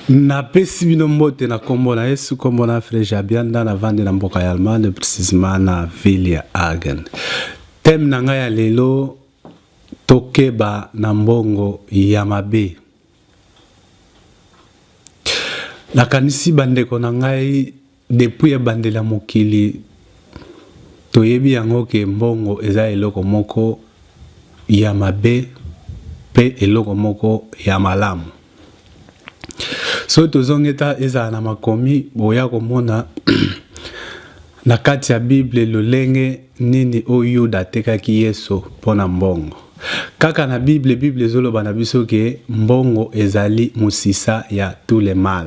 Na pesi bino mbote na kombo na Yesu, kombo na Frère Jabianda na vande na mboka ya Allemagne, précisément na ville ya Hagen. Thème na ngai ya lelo tokeba na mbongo ya mabe. Nakanisi bandeko na ngai depuis ebandela mokili toyebi yango ke mbongo eza eloko moko ya mabe pe eloko moko ya malamu. So tozongeta eza na makomi boya komona na kati ya Bible lolenge nini oyo Yuda atekaki Yesu pona mbongo. Kaka na Bible ezoloba na biso ke mbongo ezali musisa ya tous les mal.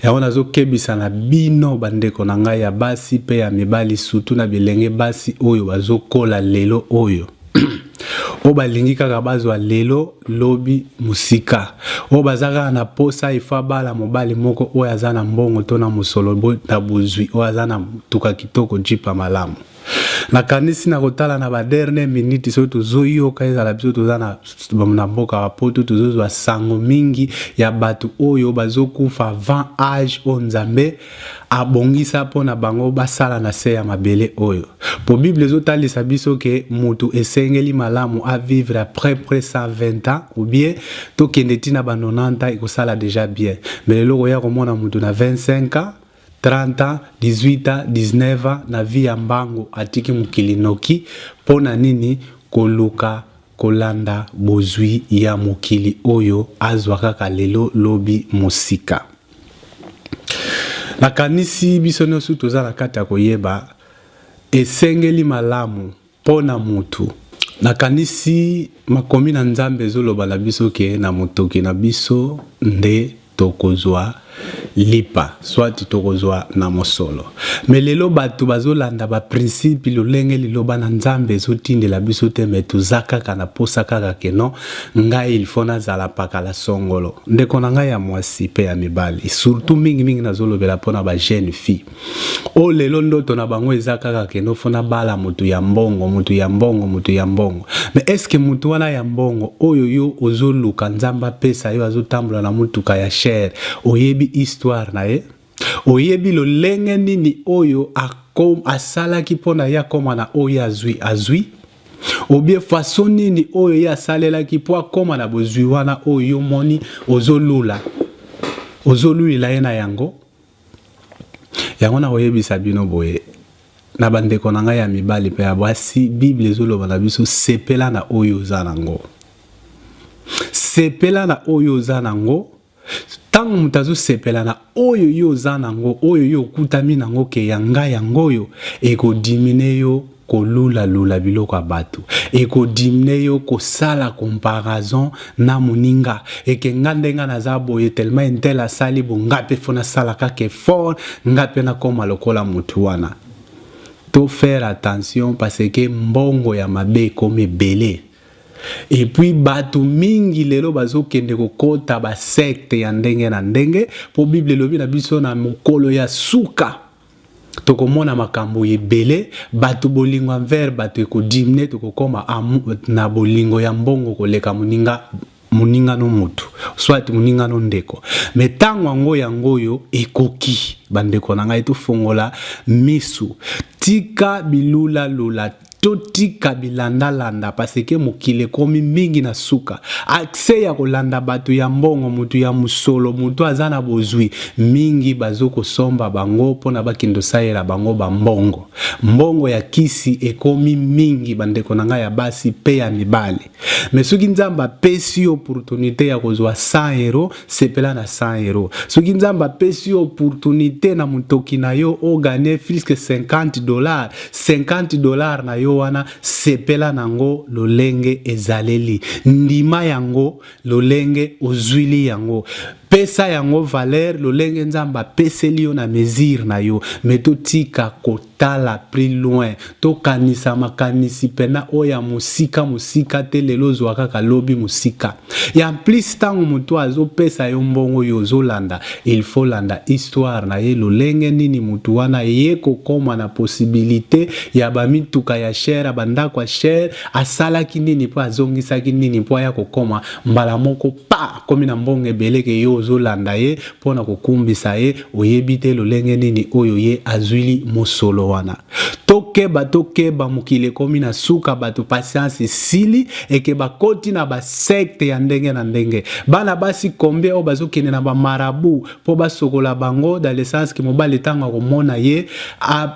Yango nazokebisa na bino bandeko na ngai ya basi pe ya mibali surtout na bilenge basi oyo bazokola lelo oyo. Oba lingi kaka bazwa lelo lobi musika. Oba zaka na posa ifa bala mobali moko oyo azana mbongo to na musolo bo na buzwi oyo azana tuka kitoko jipa malamu. Na kanisi na kotala na ba dernière minute so tozoyo kaisa la biso tozana na mboka wa poto tozozwa sango mingi ya batu oyo bazokufa avant âge o Nzambe abongisa pona bango basala na se ya mabele oyo. Po Bible ezotalisa biso ke mutu esengeli malamu a vivre après 120 ans ou bien to kendeti na ba 90 ans ekosala déjà bien. Mais lelo ya komona mutu na 25 ans 30 ans, 18 ans, 19 ans, na vie ya mbangu atiki mukili noki, pona nini koluka kolanda bozwi ya mukili oyo azwa kaka lelo lobi musika. Na kanisi biso nyonso toza na kati ya koyeba esengeli malamu pona mutu. Na kanisi makomi na Nzambe ezoloba na biso ke na mutoki na biso nde tokozwa lipa soit tokozwa na mosolo. Mais lelo batu bazolanda ba principe lolenge liloba na Nzambe ezotindela biso te me tozaka kana posa kaka keno ngai il faut nazala pakala songolo. Ndeko na ngai ya mwasi pe ya mibali surtout mingi nazolobela pona ba jeune fille. O lelo ndoto na bango ezaka kaka keno fona bala mutu ya mbongo, mutu ya mbongo, mutu ya mbongo. Mais est-ce que mutu wana ya mbongo oyo yo ozoluka Nzamba pesa yo azotambola na mutuka ya cher oyebi histoire na ye oyebi lolenge nini oyo asalaki pona ya koma na oyo azwi obie façon nini oyo ya salelaki po akoma na bozwi wana oyo moni ozolula ye na yango na oyebisa bino boye na bandeko na ngai ya mibali pe ya basi Bible ezoloba na biso sepela na oyo zanango zanango tango mutazo sepela na oyo yo zanango oyo yo kutami nango ke yanga yango yo eko dimine yo kolula biloko batu eko dimine yo kosala comparaison na muninga eke ngandenga na zabo tellement intela sali bongape fona sala kake fort ngape na koma lokola mutu wana. To faire attention parce que mbongo ya mabe comme belé. Et puis batu mingi lelo bazokende kokota ba secte ya ndenge na ndenge po Bible lobi na biso na mokolo ya suka tokomona makambo ebele batu bolingo envers batu ekodimine tokokoma na bolingo ya mbongo koleka muninga no mutu soit muninga no ndeko mais tango yango yo ekoki bandeko na ngai tofongola misu tika bilula lula totika bilanda parce que mokile komi mingi na suka accès ya kolanda batu ya mbongo mutu ya musolo mutu azana bozwi mingi bazoko somba bango pona bakindo saela bango ba mbongo ya kisi ekomi mingi bandeko na ngai ya basi pe ya mibali. Mais soki Nzamba pesi opportunité ya kozwa 100 € sepela na 100 €. Soki Nzamba pesi opportunité na mutoki na yo o gagner plus que $50 na yo wana sepela nango lolenge ezaleli ndima yango lolenge ozwili yango pesa yango valeur lolenge Nzamba peseli yo na mesure na yo meto tika kotala plus loin to kanisa makanisi pena oya musika te lelo zwa kaka lobi musika ya plus tango mutu azo pesa yo mbongo yo zolanda il faut landa histoire na ye lolenge nini mutu wana ye kokoma na possibilité ya bamituka ya cher banda kwa cher asala kinini po azongisa kinini po ya kokoma mbala moko pa komi na mbongo ebeleke yo ozolanda ye pona kokumbisa ye oyebi te lolenge nini oyo ye azwili mosolo wana. Tokeba mokili ekomi na suka bato patience esili eke bakoti na basekte ya ndenge na ndenge. Bana basi kombe o bazokende na bamarabu po basokola bango dans le sens ke mobali ntango akomona ye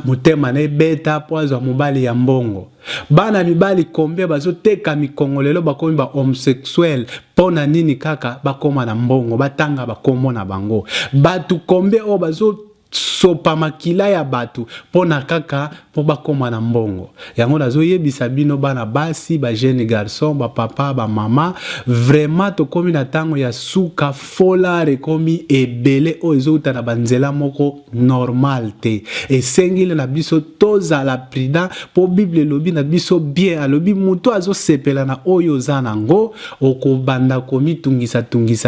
motema na ebeta po azwa mobali ya mbongo. Bana mibali kombe bazoteka mikongo lelo bakomi ba homosexuel pona nini kaka bakoma na mbongo batanga bakomo na bango. Batu kombe o bazo sopa makila ya batu pona kaka po bakoma na mbongo. Yango nazo yebisa bino bana basi ba jeune garçon ba papa ba mama vraiment tokomi na tango ya suka fola rekomi ebele o ezouta na banzela moko normal te. Esengile na biso tozala prudent po Bible lobi na biso bien alobi muto azo sepela na oyo zanango okobanda komi tungisa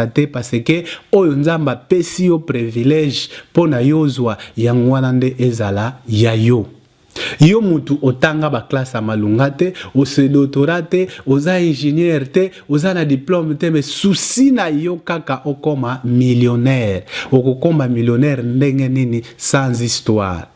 te parce que oyo nzamba pesi yo privilège pona yo zwa yangwana nde ezala ya yo. Yo mutu otanga ba classe a malunga te, ose doctorat te, oza ingénieur te, oza na diplôme te, mais souci na yo kaka okoma millionnaire. Okokoma millionnaire ndenge nini sans histoire.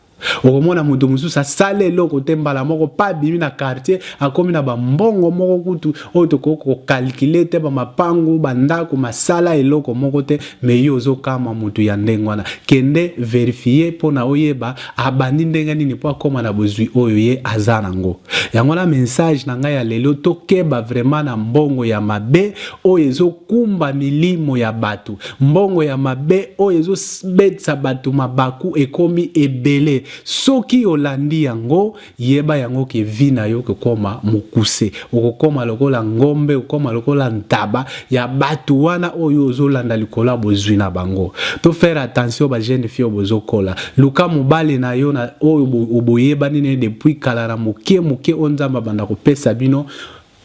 Okomona mutu mususu asale loko te mbala moko pa bimi na quartier akomi na bambongo moko kutu oyo tokoko calculer te ba mapangu bandako masala eloko moko te me yo ozokama mutu ya ndenge wana kende vérifier pona oyeba abandi ndenge nini po akoma na bozwi oyo ye aza nango. Yango na message na ngai ya lelo tokeba vraiment na mbongo ya mabe oyo ezokumba milimo ya batu, mbongo ya mabe oyo ezobetsa batu mabaku ekomi ebele. Soki olandi yango yeba yango ke vina yo kokoma mukuse okokoma lokola ngombe okoma lokola ntaba ya batu wana oyo ozolanda likola bozwi na bango. To faire attention ba jeune fille obozokola luka mobali na yo na oyo oboyeba nini depuis kala na muke onzamba banda kopesa bino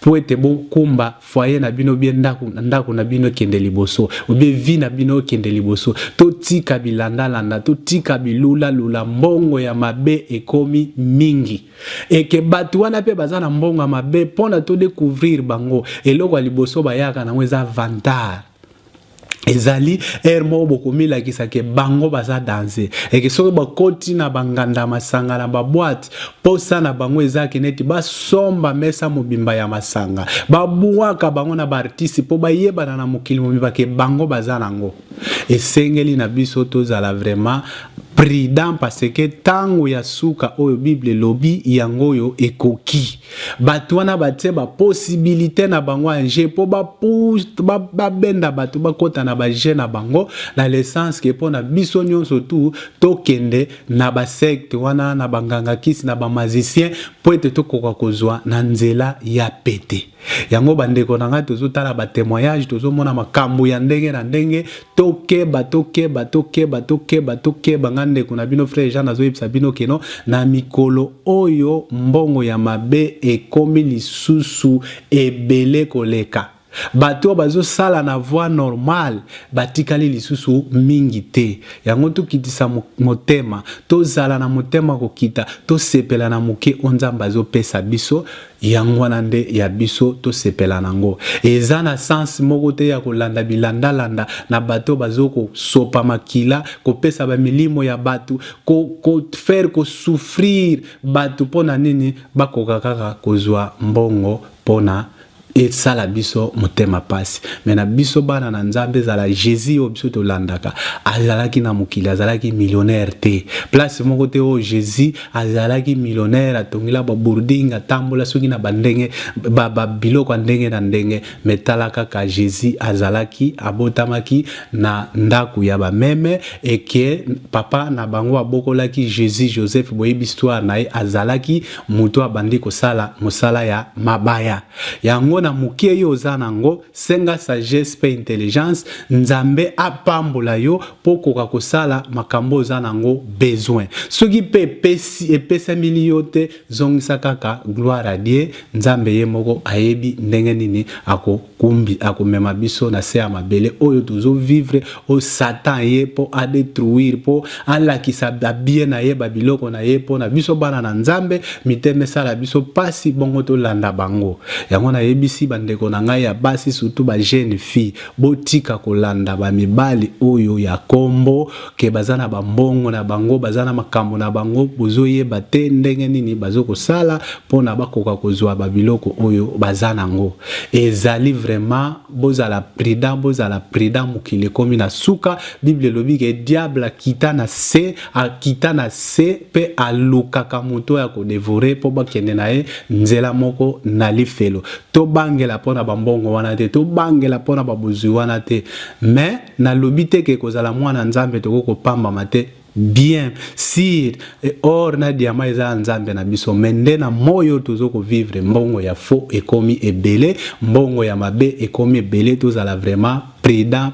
po ete bokumba foyer na bino bien ndako na bino kende liboso obe vi na bino kende liboso to tika bilanda to tika bilula mbongo ya mabe ekomi mingi eke batu wana pe bazana mbongo ya mabe pona to découvrir bango eloko ya liboso bayaka na mweza vantar ezali ermo bokomila kisake bango baza danser eke soki bakoti na banganda masanga na baboite posa na bango ezaki neti basomba mesa mobimba ya masanga babuwaka bango na baartiste po bayebana na mokili mobimba ke bango baza nango. Esengeli na biso tozala vraiment prudent parce que tango ya suka oyo Bible lobi yango yo ekoki batu wana batie ba possibilité na bango anje po ba benda batu bakota na ba jeune na bango na l'essence ke pona biso nyonso tu tokende na ba secte wana na banganga kisi na ba magicien po ete tokoka kozwa na nzela ya pete. Yango bandeko na ngai tozotala ba témoignage tozomona makambo ya ndenge na ndenge tokeba ngande kuna bino frère Jean azoyebisa bino keno na mikolo oyo mbongo ya mabe ekomi lisusu ebele koleka. Bato bazo sala na voie normale batikali lisusu mingi te. Yango tukitisa motema tozala na motema kokita to sepela na muke onzamba zo pesa biso yango nande ya biso to sepela nango. Eza na sens moko te ya kolanda bilanda na bato bazoko sopa makila ko pesa ba milimo ya batu ko faire ko souffrir batu pona nini bakoka kaka kozwa mbongo pona et ça la biso motema pasi mena biso bana na nzambe zala Jésus o biso to landaka azalaki na mukili azalaki millionnaire te place moko te o Jésus azalaki millionnaire atongila ba boarding tambola soki na bandenge ba biloko ndenge na ndenge metalaka ka Jésus azalaki abotamaki na ndaku ya ba meme eke papa na bango abokolaki Jésus Joseph boyebi histoire na azalaki muto abandi kosala musala ya mabaya yango na mukie yo zanango senga sagesse pe intelligence nzambe apambola yo poko kosala makambo zanango besoin soki pe epesa milio te zongisa kaka gloire à Dieu nzambe ye moko ayebi ndenge nini akomema biso na se ya mabele oyo tozo vivre o Satan ye po a détruire po alakisa bien na ye babiloko na ye po na biso bana na nzambe miteme sala biso pasi bongo to landa bango yango na yebi nalobisi bandeko na ngai ya basi surtout ba jeune fille botika kolanda ba mibali oyo ya kombo ke bazana ba mbongo na bango bazana makambo na bango bozoyeba te ndenge nini bazoko sala pona bakoka kozwa ba biloko oyo bazana ngo ezali vraiment bozala prudent mokili komi na suka Bible lobi ke diable akita na se pe alukaka moto ya ko dévorer po bakende na ye nzela moko na lifelo to bangela pona bambongo wana te to bangela pona babozwi wana te mais na lobi te ke kozala mwana nzambe to ko pamba mate bien si or na diama eza nzambe na biso mende na moyo tozoko vivre mbongo ya faux ekomi ebele mbongo ya mabe ekomi ebele tozala vraiment prudent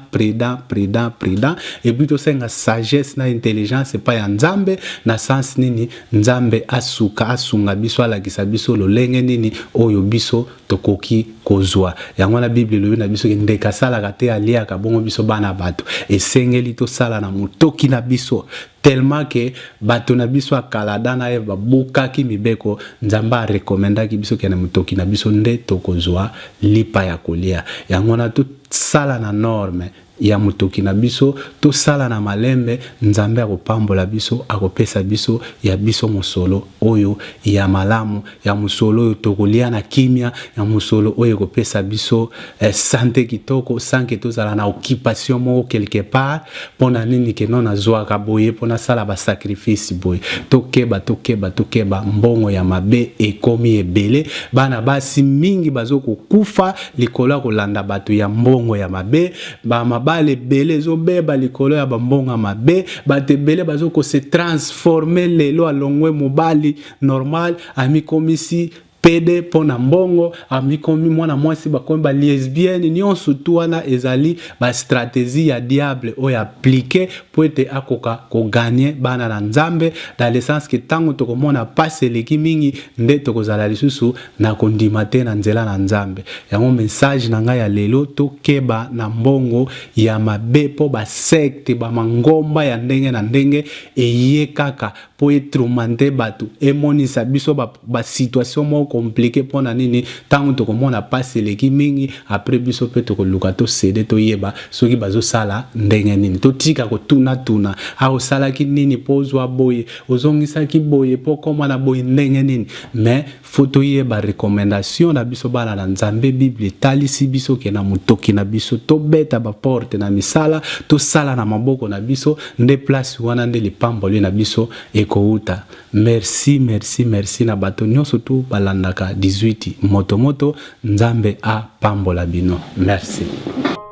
et puis to senga sagesse na intelligence pa ya nzambe na sens nini nzambe asunga biso alakisa biso lolenge nini oyo biso tokoki kozwa yango na Bible lobi na biso ndeka sala kate aliaka bongo biso bana bato esengeli to sala na mutoki na biso tellement que bato na biso akalada na eva bukaki mibeko nzamba recommandaki biso kene mutoki na biso nde tokozwa lipa ya kolia yango na to sala na norme ya mutoki na biso to sala na malembe nzambe akopambola biso akopesa biso ya biso musolo oyo ya malamu ya musolo oyo tokolia na kimia ya musolo oyo kopesa biso santé kitoko sanke tozala na occupation moko quelque part pona nini ke non azwaka boye pona sala ba sacrifice boye tokeba mbongo ya mabe ekomi ebele bana basi mingi bazoko kufa likolo kolanda bato ya mbongo ya mabe ba bale bele zo beba likolo ya bambonga mabe bate bele bazoko se transformer lelo alongwe mobali normal ami komisi pede pona mbongo amikomi mwana mwasi bakomi ba lesbienne nyonso tu wana ezali ba stratégie ya diable oyo appliquer pour ete akoka ko gagner bana na nzambe dans le sens que tango tokomona passe leki mingi nde tokozala lisusu na kondima te na nzela na nzambe yango message na ngai ya lelo tokeba na mbongo ya mabe po ba secte ba mangomba ya ndenge na ndenge eye kaka po etromante batu emonisa biso ba situation mo compliqué pona nini tango tokomona passe leki mingi après biso pe tokoluka to cede to yeba soki bazo sala ndenge nini to tika ko tuna ao sala ki nini pozwa boye ozongisa ki boye po koma na boye ndenge nini mais photo yeba recommandation na biso bana na nzambe Bible talisi biso ke na mutoki na biso to beta ba porte na misala to sala na maboko na biso nde place wana nde lipamboli na biso ekouta merci na bato nyonso tu balandaka 18 moto nzambe a pambola bino merci.